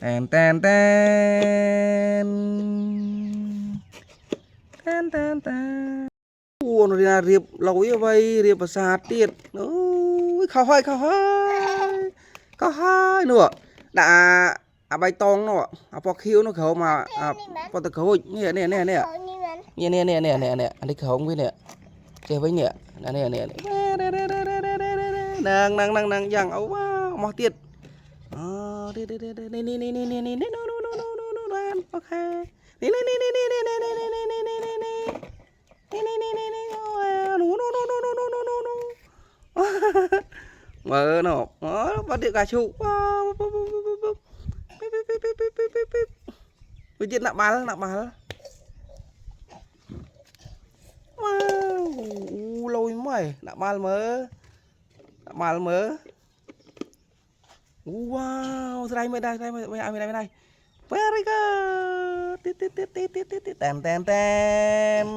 tèn tèn tèn tèn tèn tèn ô nó đi ra riệp lối ở vậy riệp và sạt tiệt ôi khao hai nữa đã bay tong nó bọc hiếu nó khẩu mà bọc tờ khẩu nè nè nè nè nè nè nè nè nè nè anh đi khẩu với nè chơi với nè nè nè nè nàng rằng ấu mò tiệt đi đi đi đi đi đi đi đi đi đi đi ok đi đi đi đi đi đi đi đi đi đi đi đi mở nó bắt được gà chục bây giờ nặng mà lôi mày nặng mà mớ wow đây mày very good tèn tèn tèn